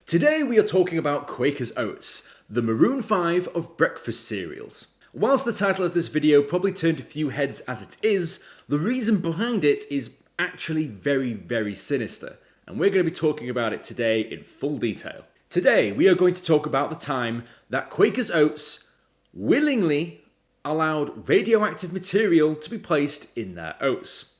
Today we are talking about Quaker's Oats, the Maroon 5 of breakfast cereals. Whilst the title of this video probably turned a few heads as it is, the reason behind it is actually very sinister, and we're going to be talking about it today in full detail. Today we are going to talk about the time that Quaker's Oats willingly allowed radioactive material to be placed in their oats.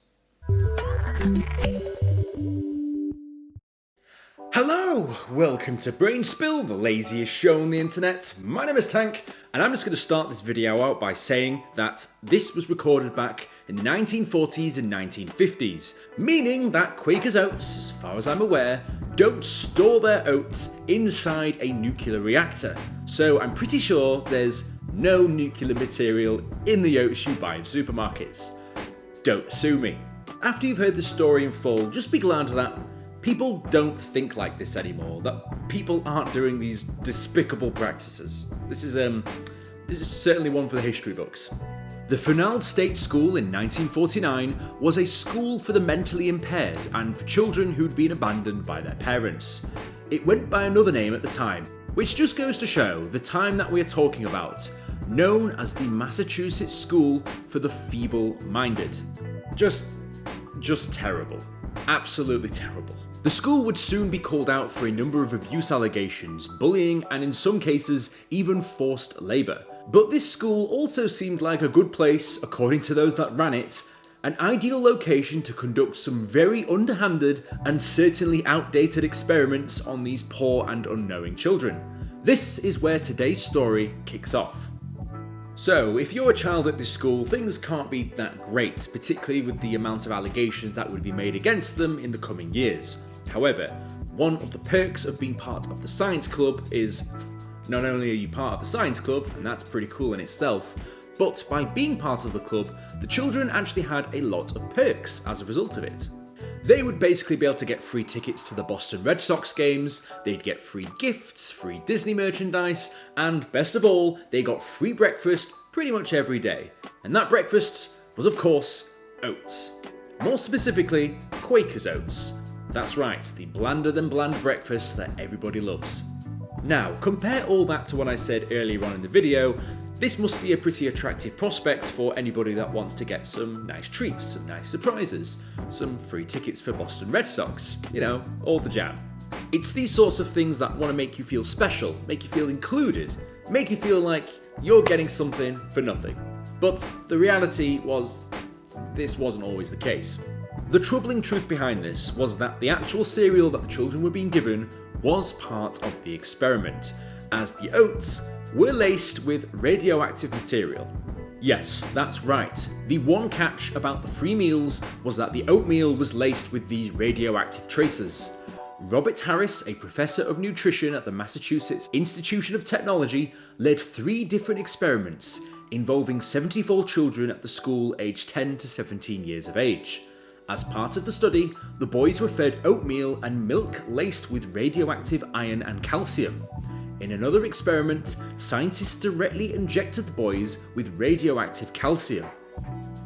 Hello! Welcome to Brainspill, the laziest show on the internet. My name is Tank, and I'm just going to start this video out by saying that this was recorded back in the 1940s and 1950s, meaning that Quaker's Oats, as far as I'm aware, don't store their oats inside a nuclear reactor. So I'm pretty sure there's no nuclear material in the oats you buy in supermarkets. Don't sue me. After you've heard this story in full, just be glad that people don't think like this anymore, that people aren't doing these despicable practices. This is certainly one for the history books. The Fernald School in 1949 was a school for the mentally impaired and for children who'd been abandoned by their parents. It went by another name at the time, which just goes to show the time that we are talking about, known as the Massachusetts School for the Feeble-Minded. Just terrible. Absolutely terrible. The school would soon be called out for a number of abuse allegations, bullying, and in some cases, even forced labour. But this school also seemed like a good place, according to those that ran it, an ideal location to conduct some very underhanded and certainly outdated experiments on these poor and unknowing children. This is where today's story kicks off. So, if you're a child at this school, things can't be that great, particularly with the amount of allegations that would be made against them in the coming years. However, one of the perks of being part of the science club is not only are you part of the science club, and that's pretty cool in itself, but by being part of the club, the children actually had a lot of perks as a result of it. They would basically be able to get free tickets to the Boston Red Sox games, they'd get free gifts, free Disney merchandise, and best of all, they got free breakfast pretty much every day. And that breakfast was, of course, oats. More specifically, Quaker's Oats. That's right, the blander than bland breakfast that everybody loves. Now, compare all that to what I said earlier on in the video. This must be a pretty attractive prospect for anybody that wants to get some nice treats, some nice surprises, some free tickets for Boston Red Sox, all the jam. It's these sorts of things that want to make you feel special, make you feel included, make you feel like you're getting something for nothing. But the reality was, this wasn't always the case. The troubling truth behind this was that the actual cereal that the children were being given was part of the experiment, as the oats were laced with radioactive material. Yes, that's right. The one catch about the free meals was that the oatmeal was laced with these radioactive traces. Robert Harris, a professor of nutrition at the Massachusetts Institute of Technology, led 3 different experiments involving 74 children at the school aged 10 to 17 years of age. As part of the study, the boys were fed oatmeal and milk laced with radioactive iron and calcium. In another experiment, scientists directly injected the boys with radioactive calcium.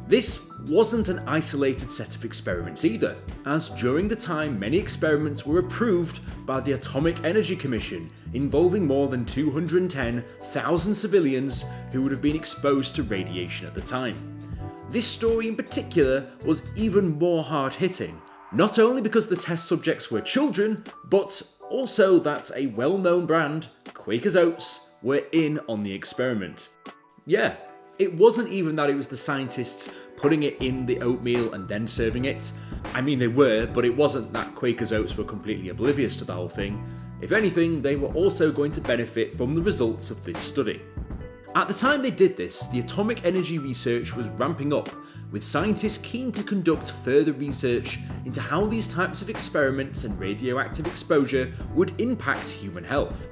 This wasn't an isolated set of experiments either, as during the time many experiments were approved by the Atomic Energy Commission, involving more than 210,000 civilians who would have been exposed to radiation at the time. This story in particular was even more hard-hitting, not only because the test subjects were children, but also that a well-known brand, Quaker's Oats, were in on the experiment. Yeah, it wasn't even that it was the scientists putting it in the oatmeal and then serving it. I mean, they were, but it wasn't that Quaker's Oats were completely oblivious to the whole thing. If anything, they were also going to benefit from the results of this study. At the time they did this, the atomic energy research was ramping up, with scientists keen to conduct further research into how these types of experiments and radioactive exposure would impact human health.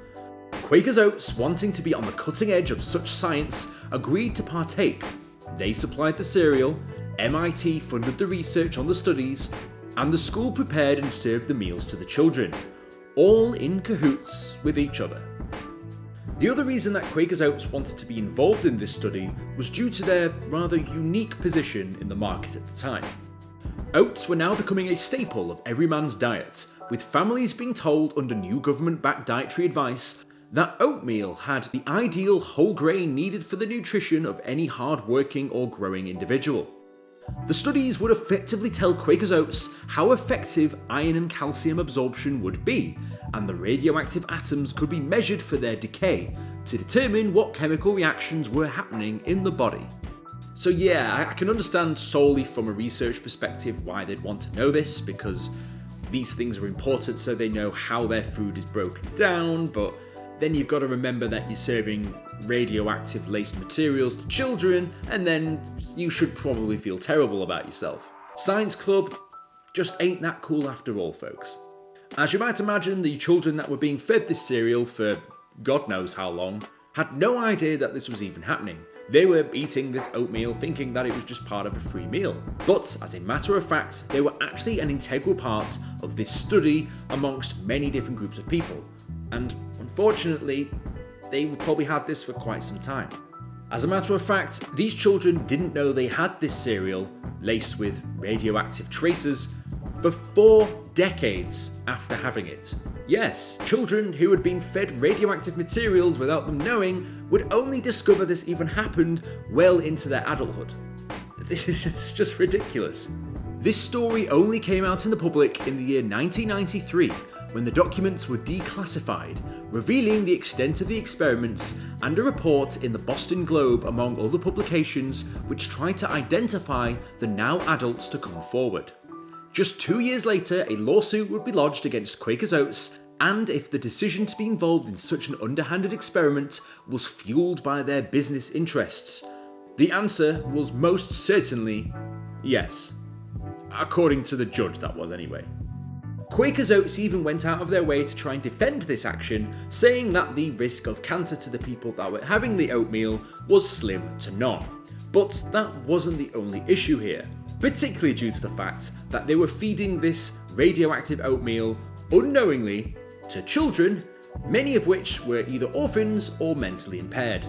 Quaker's Oats, wanting to be on the cutting edge of such science, agreed to partake. They supplied the cereal, MIT funded the research on the studies, and the school prepared and served the meals to the children, all in cahoots with each other. The other reason that Quaker's Oats wanted to be involved in this study was due to their rather unique position in the market at the time. Oats were now becoming a staple of every man's diet, with families being told under new government-backed dietary advice that oatmeal had the ideal whole grain needed for the nutrition of any hard-working or growing individual. The studies would effectively tell Quakers Oats how effective iron and calcium absorption would be, and the radioactive atoms could be measured for their decay to determine what chemical reactions were happening in the body. So yeah, I can understand solely from a research perspective why they'd want to know this, because these things are important so they know how their food is broken down, but then you've got to remember that you're serving radioactive laced materials to children, and then you should probably feel terrible about yourself. Science Club just ain't that cool after all, folks. As you might imagine, the children that were being fed this cereal for God knows how long had no idea that this was even happening. They were eating this oatmeal thinking that it was just part of a free meal. But as a matter of fact, they were actually an integral part of this study amongst many different groups of people. And unfortunately, they probably had this for quite some time. As a matter of fact, these children didn't know they had this cereal laced with radioactive traces for 4 decades after having it. Yes, children who had been fed radioactive materials without them knowing would only discover this even happened well into their adulthood. This is just ridiculous. This story only came out in the public in the year 1993, when the documents were declassified, revealing the extent of the experiments, and a report in the Boston Globe among other publications which tried to identify the now adults to come forward. Just 2 years later, a lawsuit would be lodged against Quakers Oats, and if the decision to be involved in such an underhanded experiment was fueled by their business interests. The answer was most certainly yes. According to the judge, that was anyway. Quakers Oats even went out of their way to try and defend this action, saying that the risk of cancer to the people that were having the oatmeal was slim to none. But that wasn't the only issue here, particularly due to the fact that they were feeding this radioactive oatmeal unknowingly to children, many of which were either orphans or mentally impaired.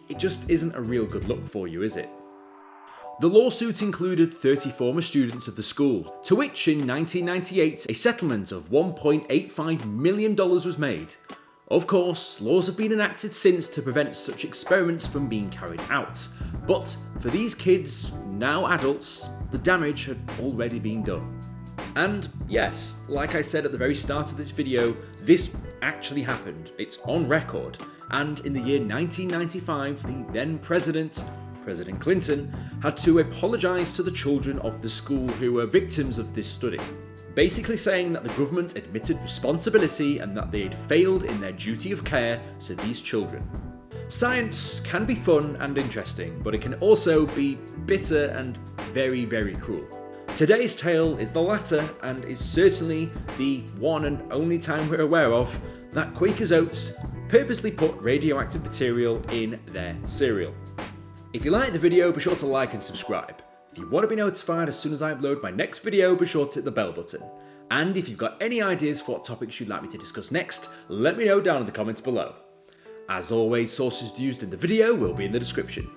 It just isn't a real good look for you, is it? The lawsuit included 30 former students of the school, to which in 1998 a settlement of $1.85 million was made. Of course, laws have been enacted since to prevent such experiments from being carried out, but for these kids, now adults, the damage had already been done. And yes, like I said at the very start of this video, this actually happened. It's on record. And in the year 1995, the then President Clinton, had to apologise to the children of the school who were victims of this study, basically saying that the government admitted responsibility and that they had failed in their duty of care to these children. Science can be fun and interesting, but it can also be bitter and very, very cruel. Today's tale is the latter, and is certainly the one and only time we're aware of that Quakers Oats purposely put radioactive material in their cereal. If you like the video, be sure to like and subscribe. If you want to be notified as soon as I upload my next video, be sure to hit the bell button. And if you've got any ideas for what topics you'd like me to discuss next, let me know down in the comments below. As always, sources used in the video will be in the description.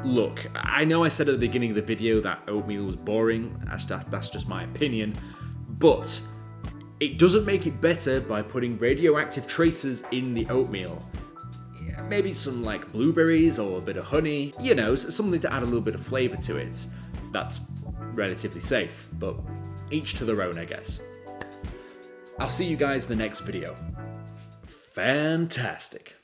Look, I know I said at the beginning of the video that oatmeal was boring, that's just my opinion, but it doesn't make it better by putting radioactive traces in the oatmeal. Maybe some like blueberries or a bit of honey, you know, something to add a little bit of flavour to it. That's relatively safe, but each to their own, I guess. I'll see you guys in the next video. Fantastic.